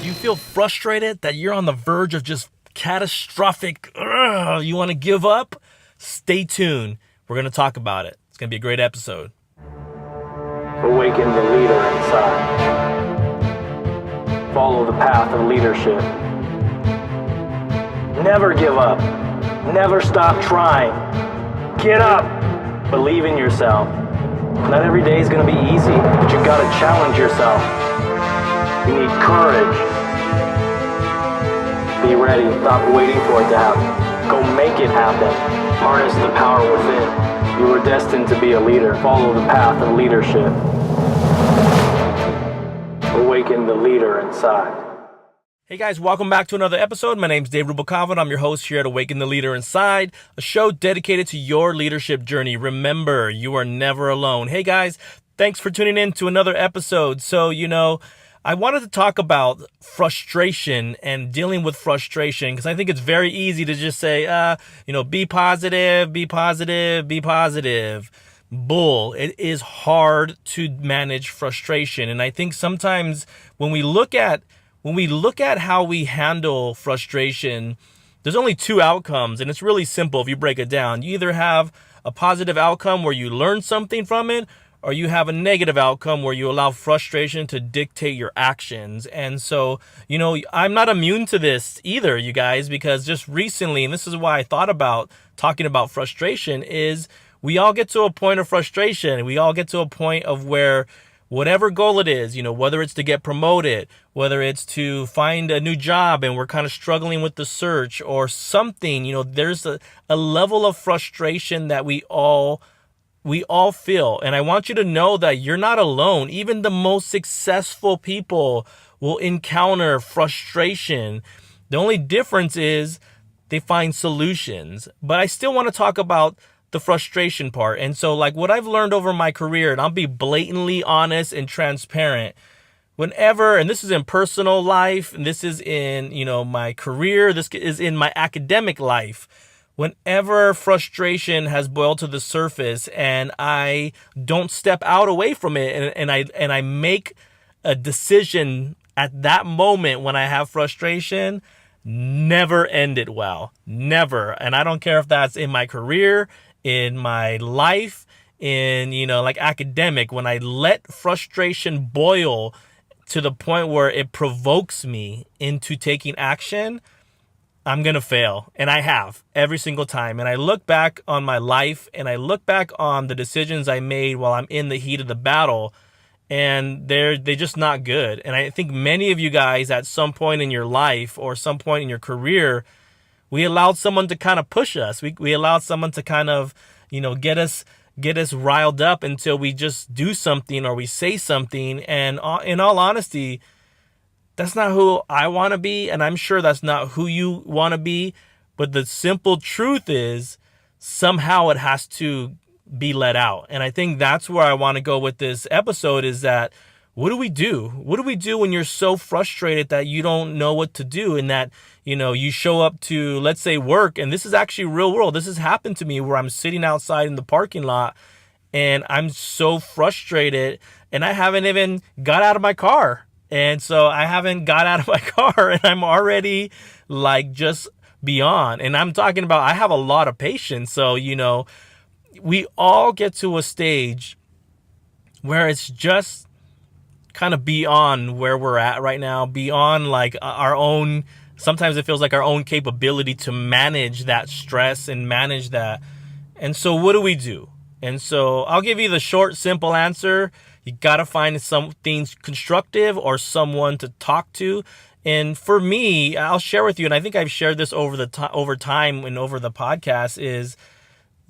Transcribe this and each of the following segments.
Do you feel frustrated that you're on the verge of just catastrophic, you want to give up? Stay tuned. We're going to talk about it. It's going to be a great episode. Awaken the leader inside. Follow the path of leadership. Never give up. Never stop trying. Get up. Believe in yourself. Not every day is going to be easy, but you got to challenge yourself. You need courage. Be ready. Stop waiting for it to happen. Go make it happen. Harness the power within. You were destined to be a leader. Follow the path of leadership. Awaken the leader inside. Hey guys, welcome back to another episode. My name's Dave Rubalcava, and I'm your host here at Awaken the Leader Inside, a show dedicated to your leadership journey. Remember, you are never alone. Hey guys, thanks for tuning in to another episode. So, I wanted to talk about frustration and dealing with frustration because I think it's very easy to just say, be positive, be positive, be positive. Bull. It is hard to manage frustration. And I think sometimes when we look at how we handle frustration, there's only two outcomes, and it's really simple if you break it down. You either have a positive outcome where you learn something from it, or you have a negative outcome where you allow frustration to dictate your actions. And so, I'm not immune to this either, you guys, because just recently, and this is why I thought about talking about frustration, is we all get to a point of frustration. We all get to a point of where whatever goal it is, whether it's to get promoted, whether it's to find a new job and we're kind of struggling with the search or something, there's a level of frustration that we all feel. And I want you to know that you're not alone. Even the most successful people will encounter frustration. The only difference is they find solutions. But I still want to talk about the frustration part. And so what I've learned over my career, and I'll be blatantly honest and transparent, whenever, and this is in personal life, and this is in, my career, this is in my academic life, whenever frustration has boiled to the surface and I don't step out away from it and I make a decision at that moment when I have frustration, never ended well. Never. And I don't care if that's in my career, in my life, in, academic, when I let frustration boil to the point where it provokes me into taking action, I'm going to fail. And I have every single time. And I look back on my life and I look back on the decisions I made while I'm in the heat of the battle, and they're just not good. And I think many of you guys at some point in your life or some point in your career, we allowed someone to kind of push us. We allowed someone to kind of, get us riled up until we just do something or we say something. And in all honesty, that's not who I want to be. And I'm sure that's not who you want to be. But the simple truth is somehow it has to be let out. And I think that's where I want to go with this episode is that what do we do? What do we do when you're so frustrated that you don't know what to do and that, you show up to, let's say, work, and this is actually real world. This has happened to me where I'm sitting outside in the parking lot and I'm so frustrated and I haven't even got out of my car. And so I haven't got out of my car and I'm already just beyond. And I'm talking about, I have a lot of patience. So, we all get to a stage where it's just kind of beyond where we're at right now, beyond our own, sometimes it feels like our own capability to manage that stress and manage that. And so what do we do? And so I'll give you the short, simple answer. You got to find something constructive or someone to talk to. And for me, I'll share with you, and I think I've shared this over time and over the podcast, is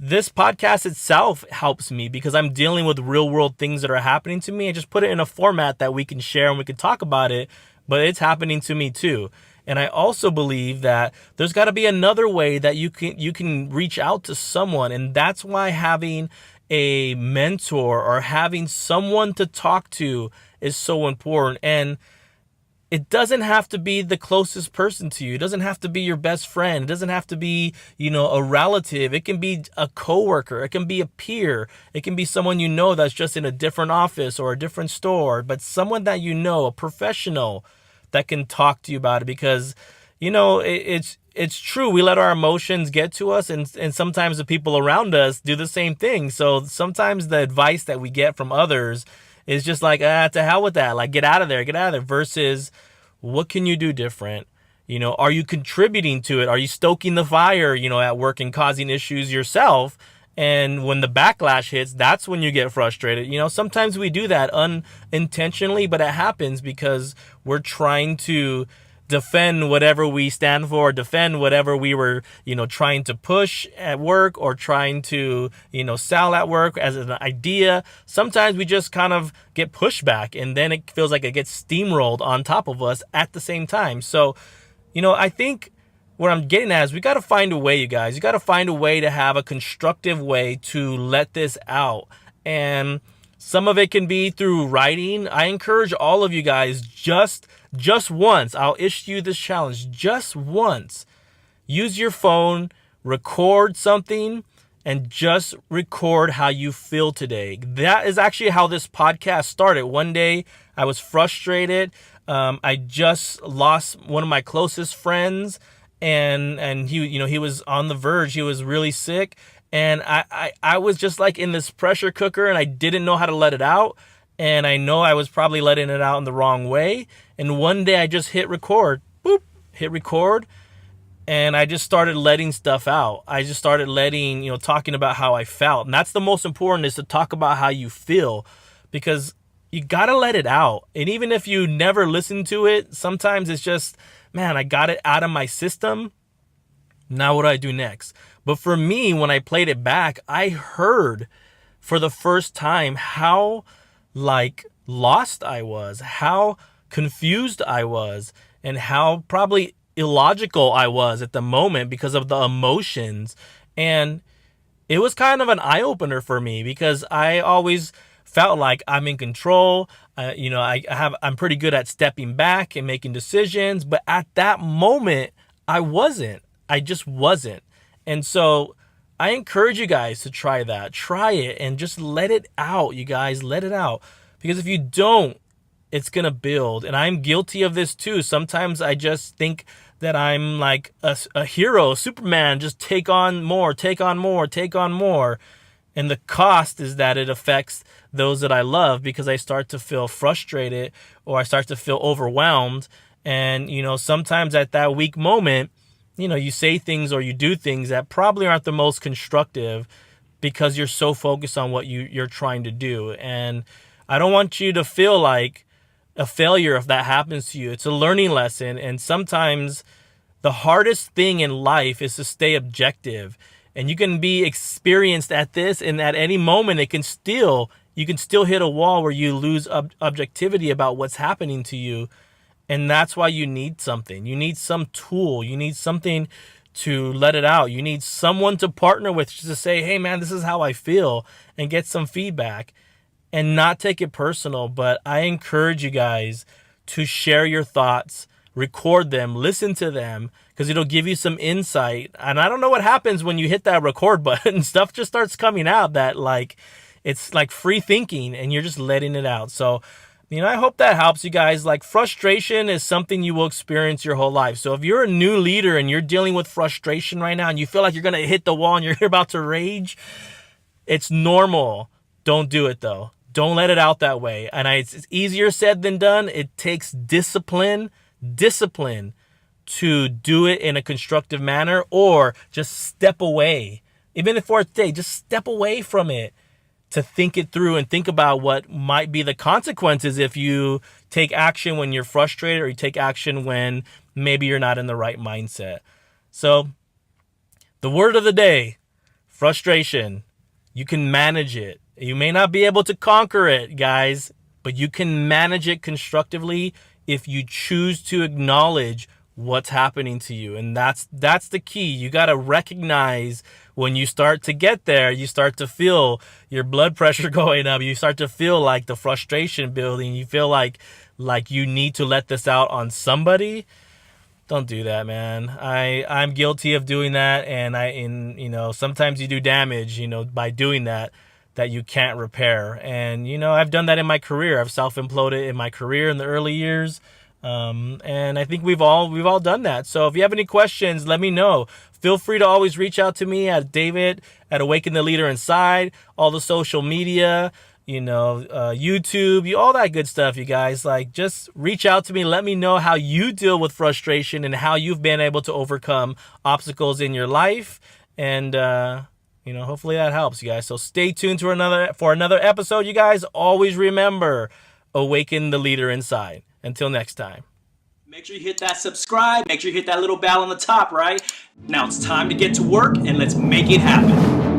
this podcast itself helps me because I'm dealing with real world things that are happening to me. I just put it in a format that we can share and we can talk about it, but it's happening to me too. And I also believe that there's got to be another way that you can reach out to someone. And that's why having a mentor or having someone to talk to is so important. And it doesn't have to be the closest person to you. It doesn't have to be your best friend. It doesn't have to be, a relative. It can be a coworker. It can be a peer. It can be someone that's just in a different office or a different store, but someone that a professional that can talk to you about it, because it's true. We let our emotions get to us, and sometimes the people around us do the same thing. So sometimes the advice that we get from others is just like, to hell with that. Like, get out of there, versus what can you do different? Are you contributing to it? Are you stoking the fire, at work and causing issues yourself? And when the backlash hits, that's when you get frustrated. Sometimes we do that unintentionally, but it happens because we're trying to defend whatever we stand for, defend whatever we were, trying to push at work, or trying to, sell at work as an idea. Sometimes we just kind of get pushed back, and then it feels like it gets steamrolled on top of us at the same time. So, I think what I'm getting at is we got to find a way, you guys. You got to find a way to have a constructive way to let this out. And some of it can be through writing. I encourage all of you guys, just once, I'll issue you this challenge. Just once, use your phone, record something, and just record how you feel today. That is actually how this podcast started. One day I was frustrated. I just lost one of my closest friends, and he was on the verge. He was really sick. And I was just like in this pressure cooker, and I didn't know how to let it out. And I know I was probably letting it out in the wrong way. And one day I just hit record, and I just started letting stuff out. I just started talking about how I felt. And that's the most important, is to talk about how you feel, because you got to let it out. And even if you never listen to it, sometimes it's just, man, I got it out of my system. Now what do I do next? But for me, when I played it back, I heard for the first time how lost I was, how confused I was, and how probably illogical I was at the moment because of the emotions. And it was kind of an eye-opener for me, because I always felt like I'm in control. I'm pretty good at stepping back and making decisions, but at that moment I wasn't. I just wasn't. And so I encourage you guys to try that. Try it and just let it out, you guys. Let it out. Because if you don't, it's going to build. And I'm guilty of this too. Sometimes I just think that I'm like a hero, Superman, just take on more. And the cost is that it affects those that I love, because I start to feel frustrated, or I start to feel overwhelmed. And, sometimes at that weak moment, you say things or you do things that probably aren't the most constructive, because you're so focused on what you're trying to do. And I don't want you to feel like a failure if that happens to you. It's a learning lesson. And sometimes the hardest thing in life is to stay objective. And you can be experienced at this, and at any moment you can still hit a wall where you lose objectivity about what's happening to you. And that's why you need something. You need some tool. You need something to let it out. You need someone to partner with, just to say, hey man, this is how I feel, and get some feedback and not take it personal. But I encourage you guys to share your thoughts, record them, listen to them, because it'll give you some insight. And I don't know what happens when you hit that record button. Stuff just starts coming out that it's like free thinking, and you're just letting it out. So, I hope that helps you guys. Frustration is something you will experience your whole life. So if you're a new leader and you're dealing with frustration right now, and you feel like you're going to hit the wall and you're about to rage, it's normal. Don't do it though. Don't let it out that way. And it's easier said than done. It takes discipline to do it in a constructive manner, or just step away. Even if for a day, just step away from it, to think it through and think about what might be the consequences if you take action when you're frustrated, or you take action when maybe you're not in the right mindset. So the word of the day, frustration. You can manage it. You may not be able to conquer it, guys, but you can manage it constructively if you choose to acknowledge what's happening to you. And that's the key. You got to recognize when you start to get there, you start to feel your blood pressure going up. You start to feel like the frustration building. You feel like you need to let this out on somebody. Don't do that, man. I'm guilty of doing that. And sometimes you do damage, by doing that you can't repair. And, I've done that in my career. I've self-imploded in my career in the early years. And I think we've all done that. So if you have any questions, let me know. Feel free to always reach out to me at David at Awaken the Leader Inside, all the social media, YouTube, all that good stuff, you guys. Like, just reach out to me. Let me know how you deal with frustration and how you've been able to overcome obstacles in your life. And, hopefully that helps, you guys. So stay tuned for another episode, you guys. Always remember, awaken the leader inside. Until next time. Make sure you hit that subscribe. Make sure you hit that little bell on the top, right? Now it's time to get to work and let's make it happen.